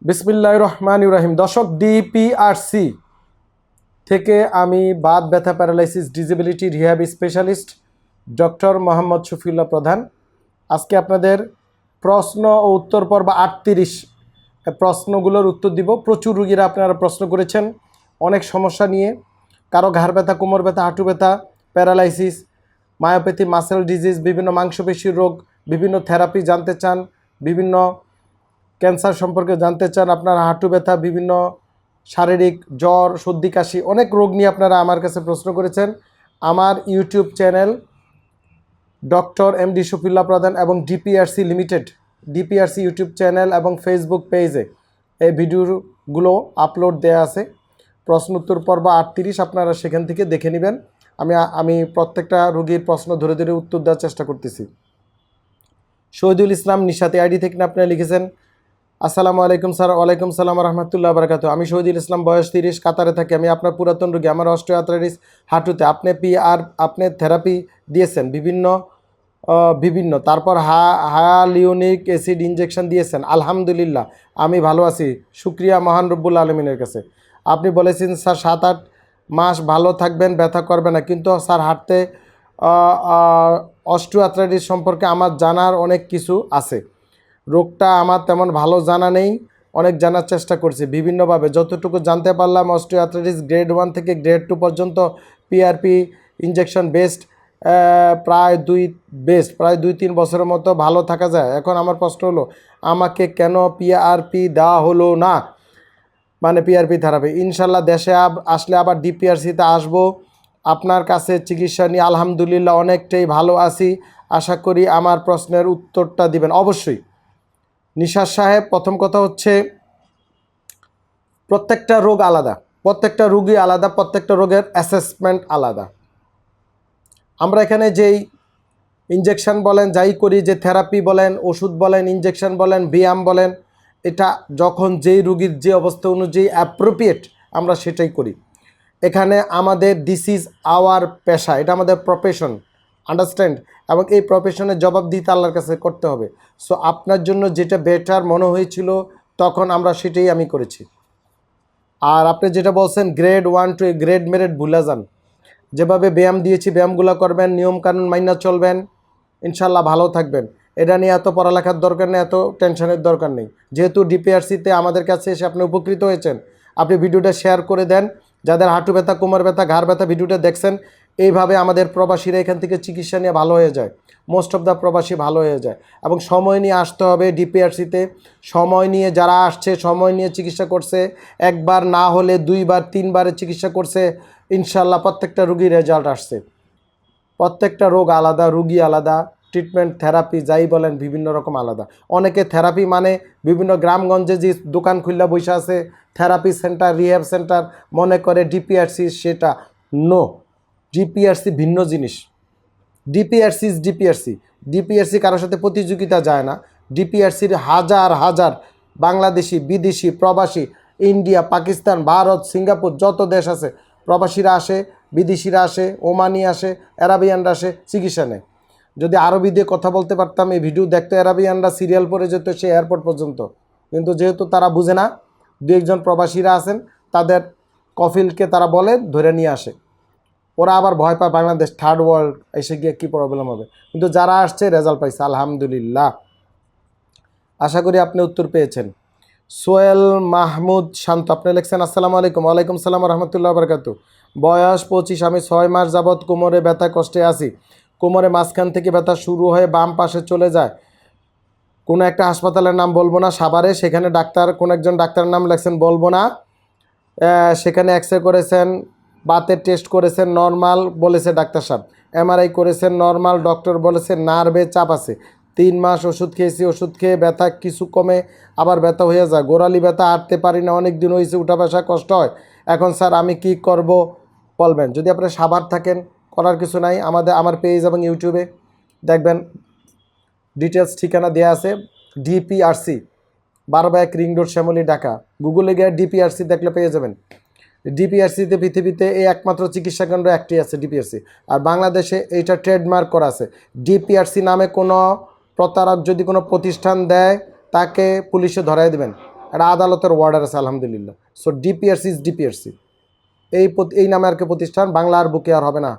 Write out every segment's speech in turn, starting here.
বিসমিল্লাহির রহমানির রহিম। দর্শক, ডিপিআরসি থেকে আমি বাত ব্যথা paralysis disability rehab specialist doctor Mohammad Shafiullah প্রধান আজকে আপনাদের প্রশ্ন ও উত্তর পর্ব 38 প্রশ্নগুলোর উত্তর দিব। প্রচুর রুগীরা আপনারা প্রশ্ন করেছেন অনেক সমস্যা নিয়ে, কারো ঘাড় ব্যথা, কোমর ব্যথা, হাঁটু ব্যথা, প্যারালাইসিস, মায়োপ্যাথি, মাসেল ডিজিজ, বিভিন্ন মাংসপেশির রোগ, বিভিন্ন থেরাপি জানতে চান, বিভিন্ন ক্যান্সার সম্পর্কে জানতে চান, আপনার হাঁটু ব্যথা, বিভিন্ন শারীরিক জ্বর, সর্দি কাশি, অনেক রোগ নিয়ে আপনারা আমার কাছে প্রশ্ন করেছেন। আমার YouTube channel doctor MD Shafiullah প্রধান এবং DPRC limited DPRC YouTube channel এবং ফেসবুক পেজে এই ভিডিওগুলো আপলোড দেয়া আছে। প্রশ্ন উত্তর পর্ব 38 আপনারা সেখান থেকে দেখে নেবেন। আমি প্রত্যেকটা রোগীর প্রশ্ন ধরে ধরে উত্তর দেওয়ার চেষ্টা করতেছি। শহীদুল ইসলাম নিশাতে আইডি থেকে আপনারা লিখেছেন, আসসালামু আলাইকুম স্যার। ওয়ালাইকুম সালাম রহমতুল্লাহ বারাকাতু। আমি শহীদুল ইসলাম, বয়স 30, কাতারে থাকি। আমি আপনার পুরাতন রোগী। আমার অস্টিওআর্থ্রাইটিস হাঁটুতে। আপনি থেরাপি দিয়েছেন বিভিন্ন তারপর হায়ালুরোনিক অ্যাসিড ইনজেকশন দিয়েছেন। আলহামদুলিল্লাহ আমি ভালো আছি, শুক্রিয়া মহান রব্বুল আলমিনের কাছে। আপনি বলেছেন স্যার 7-8 মাস ভালো থাকবেন, ব্যথা করবে না, কিন্তু স্যার হাঁটতে অস্টিওআর্থ্রাইটিস সম্পর্কে আমার জানার অনেক কিছু আছে। রোগটা আমার তেমন ভালো জানা নেই, অনেক জানার চেষ্টা করছি বিভিন্নভাবে। যতটুকু জানতে পারলাম, অস্টিওআর্থ্রাইটিস গ্রেড 1 থেকে গ্রেড 2 পর্যন্ত পিআরপি ইনজেকশন প্রায় 2-3 বছরের মতো ভালো থাকা যায়। এখন আমার প্রশ্ন হলো, আমাকে কেন পিআরপি দেওয়া হলো না, মানে পিআরপি থেরাপি? ইনশাল্লাহ দেশে আসলে আবার ডিপিআরসিতে আসবো, আপনার কাছে চিকিৎসা নিয়ে আলহামদুলিল্লাহ অনেকটাই ভালো আছি। আশা করি আমার প্রশ্নের উত্তরটা দিবেন অবশ্যই। নিশার সাহেব, প্রথম কথা হচ্ছে প্রত্যেকটা রোগ আলাদা, প্রত্যেকটা রোগী আলাদা, প্রত্যেকটা রোগের অ্যাসেসমেন্ট আলাদা। আমরা এখানে যেই ইনজেকশন বলেন, যাই করি, যে থেরাপি বলেন, ওষুধ বলেন, ইনজেকশন বলেন, ব্যায়াম বলেন, এটা যখন যেই রোগীর যে অবস্থা অনুযায়ী অ্যাপ্রোপ্রিয়েট আমরা সেটাই করি। এখানে আমাদের দিস ইজ আওয়ার পেশা, এটা আমাদের প্রফেশন, আন্ডারস্ট্যান্ড, এবং এই প্রফেশনের জবাব দিতে আল্লাহর কাছে করতে হবে। সো আপনার জন্য যেটা বেটার মনে হয়েছিল তখন আমরা সেটাই আমি করেছি। আর আপনি যেটা বলছেন গ্রেড 1 টু গ্রেড মেরেট ভুলে যান। যেভাবে ব্যায়াম দিয়েছি ব্যায়ামগুলো করবেন, নিয়মকানুন মাইনা চলবেন, ইনশাল্লাহ ভালো থাকবেন। এটা নিয়ে এত পড়ালেখার দরকার নেই, এত টেনশনের দরকার নেই। যেহেতু ডিপিআরসিতে আমাদের কাছে এসে আপনি উপকৃত হয়েছেন, আপনি ভিডিওটা শেয়ার করে দেন। যাদের হাঁটু ব্যথা, কোমর ব্যথা, ঘাড় ব্যথা ভিডিওটা দেখছেন, এইভাবে আমাদের প্রবাসীরা এখান থেকে চিকিৎসা নিয়ে ভালো হয়ে যায়। মোস্ট অফ দ্য প্রবাসী ভালো হয়ে যায়। এবং সময় নিয়ে আসতে হবে ডিপিআরসিতে। সময় নিয়ে যারা আসছে, সময় নিয়ে চিকিৎসা করছে, একবার না হলে 2বার 3বারের চিকিৎসা করছে, ইনশাল্লাহ প্রত্যেকটা রুগীর রেজাল্ট আসছে। প্রত্যেকটা রোগ আলাদা, রুগী আলাদা, ট্রিটমেন্ট থেরাপি যাই বলেন বিভিন্ন রকম আলাদা। অনেকে থেরাপি মানে বিভিন্ন গ্রামগঞ্জে যে দোকান খুললা বসে আছে থেরাপি সেন্টার, রিহ্যাব সেন্টার মনে করে ডিপিআরসি, সেটা নো। ডিপিআরসি ভিন্ন জিনিস। DPRC is DPRC. ডিপিআরসি কারোর সাথে প্রতিযোগিতা যায় না। ডিপিআরসির হাজার হাজার বাংলাদেশি, বিদেশি, প্রবাসী, ইন্ডিয়া, পাকিস্তান, ভারত, সিঙ্গাপুর, যত দেশ আছে প্রবাসীরা আসে, বিদেশিরা আসে, ওমানি আসে, অ্যারাবিয়ানরা আসে, চিকিৎসা নেয়। যদি আরবি দিয়ে কথা বলতে পারতাম, এই ভিডিও দেখতো, অ্যারাবিয়ানরা সিরিয়াল পরে যেত সে এয়ারপোর্ট পর্যন্ত। কিন্তু যেহেতু তারা বুঝে না, 2-1জন প্রবাসীরা আছেন, তাদের কফিলকে তারা বলে ধরে নিয়ে আসে। ওরা আবার ভয় পায় বাংলাদেশ, থার্ড ওয়ার্ল্ড, এসে গিয়ে কী প্রবলেম হবে। কিন্তু যারা আসছে রেজাল্ট পাইছে আলহামদুলিল্লাহ। আশা করি আপনি উত্তর পেয়েছেন। সোহেল মাহমুদ শান্ত, আপনি লিখছেন, আসসালামু আলাইকুম। ওয়ালাইকুম সালাম রহমতুল্লাহ বারকাতু। বয়স 25, আমি 6 মাস যাবৎ কোমরে ব্যথা কষ্টে আছি। কোমরে মাঝখান থেকে ব্যথা শুরু হয়ে বাম পাশে চলে যায়। কোনো একটা হাসপাতালের নাম বলবো না, সাভারে, সেখানে কোন একজন ডাক্তারের নাম লেখছেন, বলবো না। সেখানে এক্সরে করেছেন, বাতের টেস্ট করেছেন, নর্মাল বলেছে ডাক্তার সাহেব। এমআরআই করেছেন, নর্মাল। ডক্টর বলেছে নার্ভে চাপ আছে। 3 মাস ওষুধ খেয়েছি, ওষুধ খেয়ে ব্যথা কিছু কমে, আবার ব্যথা হয়ে যায়। গোড়ালি ব্যথা, হাঁটতে পারি না, অনেক দিন হয়েছে, উঠা বসা কষ্ট হয়। এখন স্যার আমি কি করব বলবেন? যদি আপনি সাভার থাকেন, করার কিছু নাই, আমার পেজ এবং ইউটিউবে দেখবেন ডিটেলস ঠিকানা দেওয়া আছে। DPRC 12/1 ring road, Shyamoli, Dhaka. গুগলে গিয়ে ডিপিআরসি দেখলে পেয়ে যাবেন। ডিপিআরসিতে পৃথিবীতে এই একমাত্র চিকিৎসা কেন্দ্র একটি আছে, ডিপিআরসি। আর বাংলাদেশে এইটা ট্রেডমার্ক করা আছে। ডিপিআরসি নামে কোনো প্রতারক যদি কোনো প্রতিষ্ঠান দেয়, তাকে পুলিশে ধরাই দেবেন। একটা আদালতের অর্ডার আছে আলহামদুলিল্লাহ। So DPRC is DPRC. এই নামে আর কি প্রতিষ্ঠান বাংলার বুকে আর হবে না।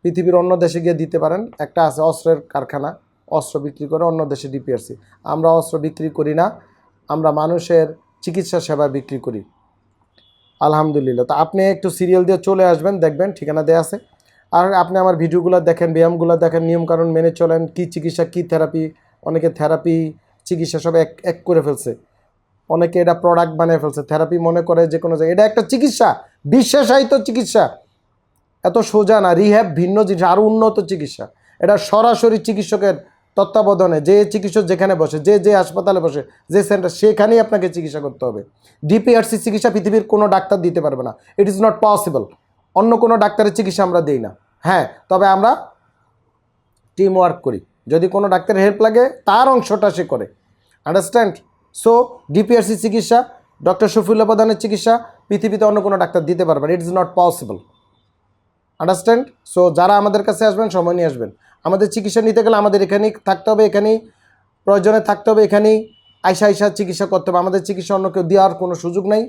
পৃথিবীর অন্য দেশে গিয়ে দিতে পারেন। একটা আছে অস্ত্রের কারখানা, অস্ত্র বিক্রি করে অন্য দেশে ডিপিআরসি। আমরা অস্ত্র বিক্রি করি না, আমরা মানুষের চিকিৎসা সেবা বিক্রি করি আলহামদুলিল্লাহ। তো আপনি একটু সিরিয়াল দিয়ে চলে আসবেন, দেখবেন ঠিকানা দেওয়া আছে। আর আপনি আমার ভিডিওগুলো দেখেন, ব্যায়ামগুলো দেখেন, নিয়মকানুন মেনে চলেন। কী চিকিৎসা, কী থেরাপি, অনেকে থেরাপি চিকিৎসা সব এক করে ফেলছে। অনেকে এটা প্রোডাক্ট বানিয়ে ফেলছে। থেরাপি মনে করে যে কোনো জায়গায়, এটা একটা চিকিৎসা, বিশেষায়িত চিকিৎসা। এত সোজা না। রিহ্যাব ভিন্ন জিনিস, আরও উন্নত চিকিৎসা। এটা সরাসরি চিকিৎসকের তত্ত্বাবধানে, যে চিকিৎসক যেখানে বসে, যে হাসপাতালে বসে, যে সেন্টার, সেখানেই আপনাকে চিকিৎসা করতে হবে। ডিপিআরসি চিকিৎসা পৃথিবীর কোনো ডাক্তার দিতে পারবে না। It is not possible. অন্য কোনো ডাক্তারের চিকিৎসা আমরা দিই না। হ্যাঁ, তবে আমরা টিম ওয়ার্ক করি। যদি কোনো ডাক্তারের হেল্প লাগে, তার অংশটা সে করে। আন্ডারস্ট্যান্ড? সো ডিপিআরসি চিকিৎসা, ডক্টর শফিউল্লাহ প্রধানের চিকিৎসা পৃথিবীতে অন্য কোনো ডাক্তার দিতে পারবে না। It is not possible. Understand? So যারা আমাদের কাছে আসবেন, সময় নিয়ে আসবেন। আমাদের চিকিৎসা নিতে গেলে আমাদের এখানেই থাকতে হবে, এখানেই প্রয়োজনে থাকতে হবে, এখানেই আইসা চিকিৎসা করতে হবে। আমাদের চিকিৎসা অন্য কেউ দেওয়ার কোনো সুযোগ নাই,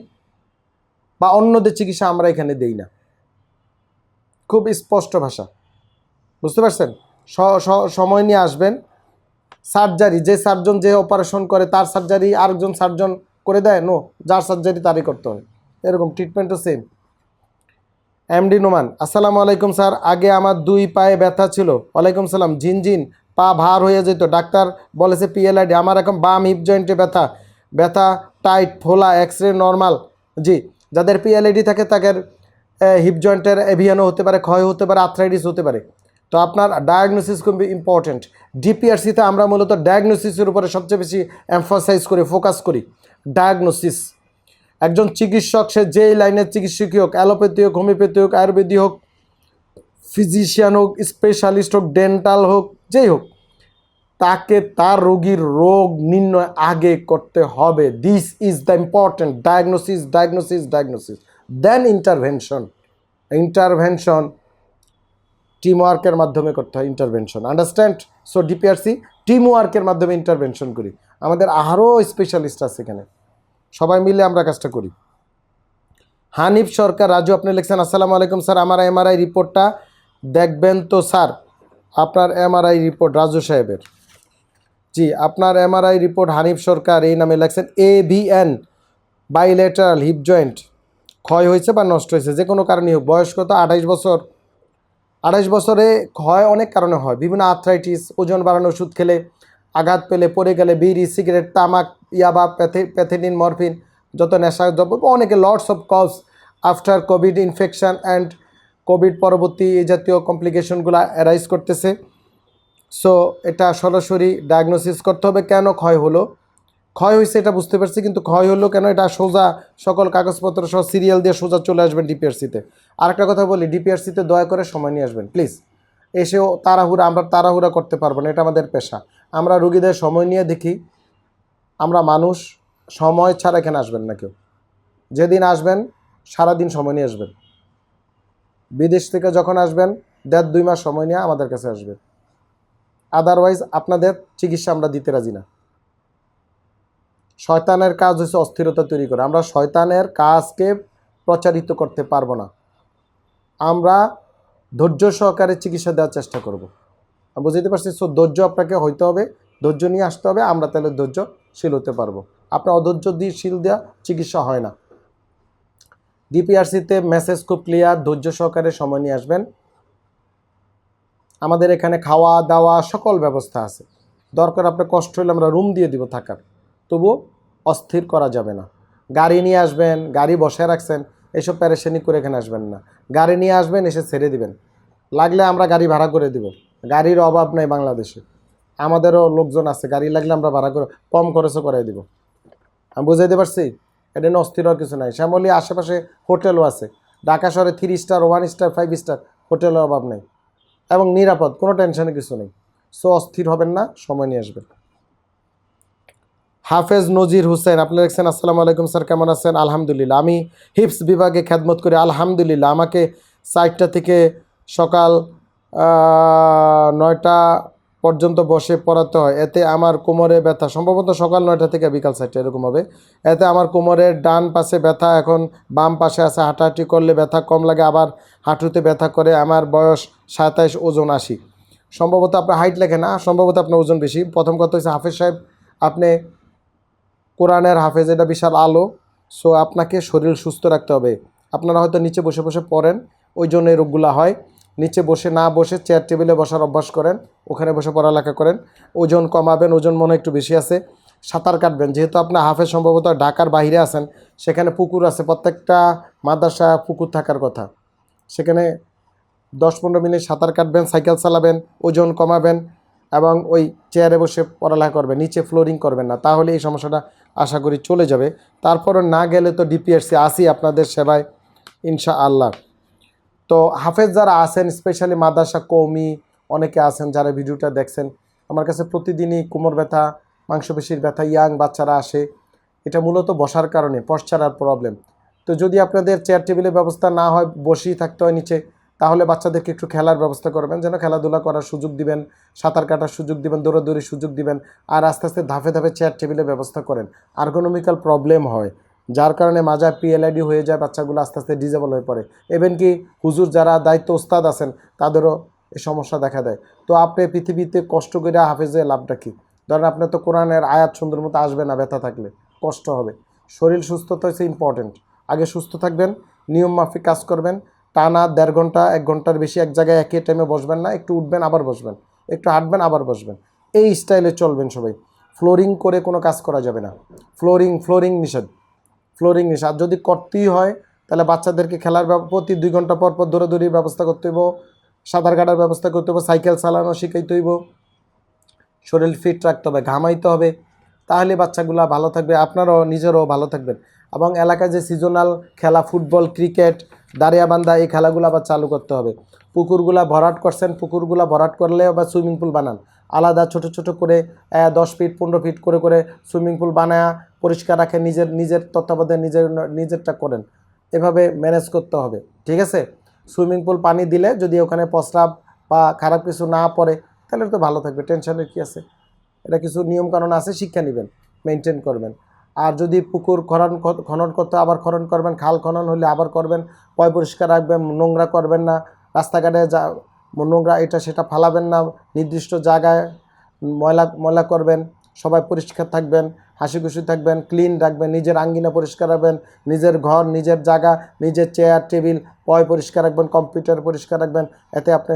বা অন্যদের চিকিৎসা আমরা এখানে দেই না। খুব স্পষ্ট ভাষা, বুঝতে পারছেন? সময় নিয়ে আসবেন। সার্জারি, যে সার্জন যে অপারেশন করে তার সার্জারি আরেকজন সার্জন করে দেয়? নো, যার সার্জারি তারই করতে হয়। এরকম ট্রিটমেন্টও সেম। এমডি নোমান, আসসালামু আলাইকুম স্যার, আগে আমার 2 পায়ে ব্যথা ছিল। ওয়ালাইকুম সালাম। ঝিনঝিন, পা ভার হয়ে যেত, ডাক্তার বলেছে পিএলআইডি। আমার এখন বাম হিপ জয়েন্টে ব্যথা টাইট, ফোলা, এক্সরে নর্মাল। জি, যাদের পিএলআইডি থাকে তাদের হিপ জয়েন্টের এভিয়ানও হতে পারে, ক্ষয় হতে পারে, আর্থ্রাইটিস হতে পারে। তো আপনার ডায়াগনোসিস খুব ইম্পর্ট্যান্ট। ডিপিআরসিতে আমরা মূলত ডায়াগনোসিসের উপরে সবচেয়ে বেশি এমফাসাইজ করি, ফোকাস করি। ডায়াগনোসিস, একজন চিকিৎসক সে যেই লাইনের চিকিৎসকই হোক, অ্যালোপ্যাথি হোক, হোমিওপ্যাথি হোক, আয়ুর্বেদি হোক, ফিজিশিয়ান হোক, স্পেশালিস্ট হোক, ডেন্টাল হোক, যেই হোক, তাকে তার রোগীর রোগ নির্ণয় আগে করতে হবে। This is the important. Diagnosis, then intervention team ওয়ার্কের মাধ্যমে করতে হয়। Intervention, understand? So DPRC team ওয়ার্কের মাধ্যমে ইন্টারভেনশন করি। আমাদের আরও স্পেশালিস্ট আছে এখানে, সবাই মিলে আমরা কাজটা করি। হানিফ সরকার, রাজু, আপনি লিখছেন, আসসালামু আলাইকুম স্যার, আমার এমআরআই রিপোর্টটা দেখবেন তো স্যার? আপনার এমআরআই রিপোর্ট রাজু সাহেবের? জি, আপনার এমআরআই রিপোর্ট হানিফ সরকার এই নামে লেখছেন। ABN, বাইলেটারাল হিপ জয়েন্ট ক্ষয় হয়েছে বা নষ্ট হয়েছে, যে কোনো কারণেই হোক। বয়স কত? 28 বছর। 28 বছরে ক্ষয় অনেক কারণে হয়। বিভিন্ন আর্থ্রাইটিস, ওজন বাড়ানোর ওষুধ খেলে, আঘাত পেলে, পড়ে গেলে, বিড়ি, সিগারেট, তামাক, ইয়াবা, প্যাথেডিন, মরফিন, যত নেশা দ্রব্য, অনেকে lots of cause after COVID infection and COVID পরবর্তী এই জাতীয় কমপ্লিকেশনগুলো অ্যারাইজ করতেছে। সো এটা সরাসরি ডায়াগনোসিস করতে হবে। কেন ক্ষয় হলো, ক্ষয় হয়েছে এটা বুঝতে পারছি, কিন্তু ক্ষয় হলো কেন এটা সোজা সকল কাগজপত্র সহ সিরিয়াল দিয়ে সোজা চলে আসবেন ডিপিআরসিতে। আরেকটা কথা বলি, ডিপিআরসিতে দয়া করে সময় নিয়ে আসবেন প্লিজ। এসেও আমরা তাড়াহুড়া করতে পারবো না, এটা আমাদের পেশা। আমরা রুগীদের সময় নিয়ে দেখি। আমরা মানুষ, সময় ছাড়া এখানে আসবেন না কেউ। যেদিন আসবেন সারাদিন সময় নিয়ে আসবেন। বিদেশ থেকে যখন আসবেন 1.5-2 মাস সময় নিয়ে আমাদের কাছে আসবেন। আদারওয়াইজ আপনাদের চিকিৎসা আমরা দিতে রাজি না। শয়তানের কাজ হচ্ছে অস্থিরতা তৈরি করা। আমরা শয়তানের কাজকে প্রচারিত করতে পারবো না। আমরা ধৈর্য সহকারে চিকিৎসা দেওয়ার চেষ্টা করব। বুঝতে পারছি? সো ধৈর্য আপনাকে হইতে হবে, ধৈর্য নিয়ে আসতে হবে। আমরা তাহলে ধৈর্যশীল হতে পারবো। আপনার অধৈর্যশীল দেওয়া চিকিৎসা হয় না। ডিপিআরসিতে মেসেজ খুব ক্লিয়ার, ধৈর্য সহকারে সময় নিয়ে আসবেন। আমাদের এখানে খাওয়া দাওয়া সকল ব্যবস্থা আছে। দরকার আপনার কষ্ট হলে আমরা রুম দিয়ে দিব থাকার, তবুও অস্থির করা যাবে না। গাড়ি নিয়ে আসবেন, গাড়ি বসায় রাখছেন, এসব প্যারেশানি করে এখানে আসবেন না। গাড়ি নিয়ে আসবেন, এসে ছেড়ে দিবেন। লাগলে আমরা গাড়ি ভাড়া করে দিব। গাড়ির অভাব নেই বাংলাদেশে। আমাদেরও লোকজন আছে, গাড়ি লাগলে আমরা ভাড়া করে কম খরচও করাই দিব। আমি বুঝাইতে পারছি? এটা নিয়ে অস্থির হওয়ার কিছু নাই। শ্যামলী আশেপাশে হোটেলও আছে। ঢাকা শহরে 3 স্টার, 1 স্টার, 5 স্টার হোটেলের অভাব নেই, এবং নিরাপদ, কোনো টেনশনের কিছু নেই। সো অস্থির হবেন না, সময় নিয়ে আসবেন। হাফেজ নজির হোসেন, আপনি লিখছেন, আসসালামু আলাইকুম স্যার, কেমন আছেন? আলহামদুলিল্লাহ, আমি হিপস বিভাগে খেদমত করি। আলহামদুলিল্লাহ, আমাকে 4টা থেকে সকাল 9টা পর্যন্ত বসে পড়াতে হয়। এতে আমার কোমরে ব্যথা, সম্ভবত সকাল 9টা থেকে বিকাল 4টা এরকম হবে। এতে আমার কোমরের ডান পাশে ব্যথা, এখন বাম পাশে আছে। হাঁটাহাঁটি করলে ব্যথা কম লাগে, আবার হাঁটুতে ব্যথা করে। আমার বয়স 27, ওজন 80। সম্ভবত আপনার হাইট লেখে না, সম্ভবত আপনার ওজন বেশি। প্রথম কথা হচ্ছে হাফেজ সাহেব, আপনি কোরআনের হাফেজ, এটা বিশাল আলো। সো আপনাকে শরীর সুস্থ রাখতে হবে। আপনারা হয়তো নিচে বসে বসে পড়েন, ওই জন্য এই রোগগুলো হয়। নিচে বসে না বসে চেয়ার টেবিলে বসার অভ্যাস করেন, ওখানে বসে পড়ালেখা করেন। ওজন কমাবেন, ওজন মনে হয় একটু বেশি আছে। সাঁতার কাটবেন, যেহেতু আপনার হাফেজ সম্ভবত ঢাকার বাইরে আছেন, সেখানে পুকুর আছে, প্রত্যেকটা মাদ্রাসা পুকুর থাকার কথা। সেখানে 10-15 মিনিট সাঁতার কাটবেন, সাইকেল চালাবেন, ওজন কমাবেন এবং ওই চেয়ারে বসে পড়ালেখা করবেন, নিচে ফ্লোরিং করবেন না। তাহলে এই সমস্যাটা আশা করি চলে যাবে। তারপরে না গেলে তো ডিপিএসসি আসি আপনাদের সেবায় ইনশাআল্লাহ। তো হাফেজ যারা আছেন, স্পেশালি মাদ্রাসা কওমি অনেকে আছেন যারা ভিডিওটা দেখছেন, আমার কাছে প্রতিদিনই কোমর ব্যথা, মাংসপেশির ব্যথা, ইয়াং বাচ্চারা আসে। এটা মূলত বসার কারণে, পশ্চারার প্রবলেম। তো যদি আপনাদের চেয়ার টেবিলের ব্যবস্থা না হয়, বসেই থাকতে হয় নিচে, তাহলে বাচ্চাদেরকে একটু খেলার ব্যবস্থা করবেন, যেন খেলাধুলা করার সুযোগ দিবেন, সাঁতার কাটার সুযোগ দিবেন, দৌড়াদৌড়ির সুযোগ দিবেন। আর আস্তে আস্তে ধাপে ধাপে চেয়ার টেবিলের ব্যবস্থা করেন। আর্গোনমিক্যাল প্রবলেম হয়, যার কারণে মাজার পিএলআইডি হয়ে যায়, বাচ্চাগুলো আস্তে আস্তে ডিজেবল হয়ে পড়ে। ইভেন কি হুজুর যারা দায়িত্ব ওস্তাদ আছেন, তাদেরও এই সমস্যা দেখা দেয়। তো আপনি পৃথিবীতে কষ্ট করে হাফেজে লাভটা কী? ধরেন আপনার তো কোরআনের আয়াত সুন্দর মতো আসবে না, ব্যথা থাকলে কষ্ট হবে। শরীর সুস্থতা হচ্ছে ইম্পর্টেন্ট। আগে সুস্থ থাকবেন, নিয়ম মাফিক কাজ করবেন। টানা 1.5 ঘন্টা 1 ঘন্টার বেশি এক জায়গায় একই টাইমে বসবেন না। একটু উঠবেন আবার বসবেন, একটু হাঁটবেন আবার বসবেন, এই স্টাইলে চলবেন সবাই। ফ্লোরিং করে কোনো কাজ করা যাবে না। ফ্লোরিং নিষেধ, ফ্লোরিং নিষেধ। আর যদি করতেই হয় তাহলে বাচ্চাদেরকে খেলার প্রতি 2 ঘন্টা পর পর দৌড়াদৌড়ির ব্যবস্থা করতে হইব, সাঁতার কাটার ব্যবস্থা করতে হইব, সাইকেল চালানো শিখাইতে হইব, শরীর ফিট রাখতে হবে, ঘামাইতে হবে। তাহলে বাচ্চাগুলো ভালো থাকবে, আপনারাও নিজেরাও ভালো থাকবেন। এবং এলাকায় যে সিজনাল খেলা, ফুটবল, ক্রিকেট, দাঁড়িয়াবান্ধা, এই খেলাগুলো আবার চালু করতে হবে। পুকুরগুলা ভরাট করছেন, পুকুরগুলা ভরাট করলে আবার সুইমিং পুল বানান, আলাদা ছোট ছোট করে 10 ফিট 15 ফিট করে করে সুইমিং পুল বানায়া পরিষ্কার রাখেন। নিজের তত্ত্বাবধানে নিজেরটা করেন। এভাবে ম্যানেজ করতে হবে, ঠিক আছে? সুইমিং পুল পানি দিলে যদি ওখানে প্রস্রাব বা খারাপ কিছু না পড়ে, তাহলে তো ভালো থাকবে, টেনশনের কী আছে? এটা কিছু নিয়মকানুন আছে, শিক্ষা নেবেন, মেনটেন করবেন। আর যদি পুকুর খনন করতে আবার খনন করবেন, খাল খনন হলে আবার করবেন, পয় পরিষ্কার রাখবেন, নোংরা করবেন না, রাস্তাঘাটে যা নোংরা এটা সেটা ফালাবেন না, নির্দিষ্ট জায়গায় ময়লা করবেন, সবাই পরিষ্কার থাকবেন, হাসি খুশি থাকবেন, ক্লিন রাখবেন, নিজের আঙ্গিনা পরিষ্কার রাখবেন, নিজের ঘর, নিজের জায়গা, নিজের চেয়ার টেবিল পয় পরিষ্কার রাখবেন, কম্পিউটার পরিষ্কার রাখবেন। এতে আপনি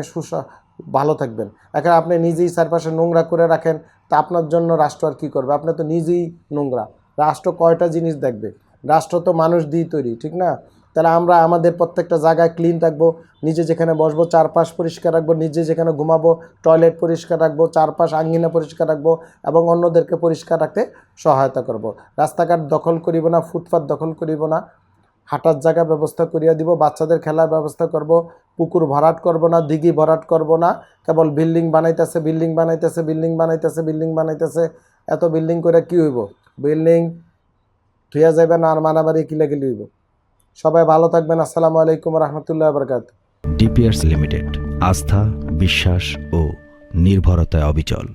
ভালো থাকবেন। এখন আপনি নিজেই চারপাশে নোংরা করে রাখেন, তা আপনার জন্য রাষ্ট্র আর কী করবে? আপনি তো নিজেই নোংরা। রাষ্ট্র কয়টা জিনিস দেখবে? রাষ্ট্র তো মানুষ দিয়ে তৈরি, ঠিক না? তাহলে আমরা আমাদের প্রত্যেকটা জায়গায় ক্লিন রাখবো, নিজে যেখানে বসবো চারপাশ পরিষ্কার রাখবো, নিজে যেখানে ঘুমাবো টয়লেট পরিষ্কার রাখবো, চারপাশ আঙ্গিনা পরিষ্কার রাখবো এবং অন্যদেরকে পরিষ্কার রাখতে সহায়তা করব। রাস্তাঘাট দখল করিব না, ফুটপাত দখল করিব না, হাঁটার জায়গা ব্যবস্থা করিয়া দিব, বাচ্চাদের খেলার ব্যবস্থা করব, পুকুর ভরাট করব না, দিঘি ভরাট করব না। কেবল বিল্ডিং বানাইতেছে, বিল্ডিং বানাইতেছে, বিল্ডিং বানাইতেছে, বিল্ডিং বানাইতেছে। এত বিল্ডিং করে কী হইব? বিল্ডিং ধুইয়া যাবে না, আর মারামারি কিলাকিলি হইব। সবাই ভালো থাকবেন। আসসালামু আলাইকুম রহমতুল্লাহ বরকাত। ডিপিআরস লিমিটেড, আস্থা, বিশ্বাস ও নির্ভরতায় অবিচল।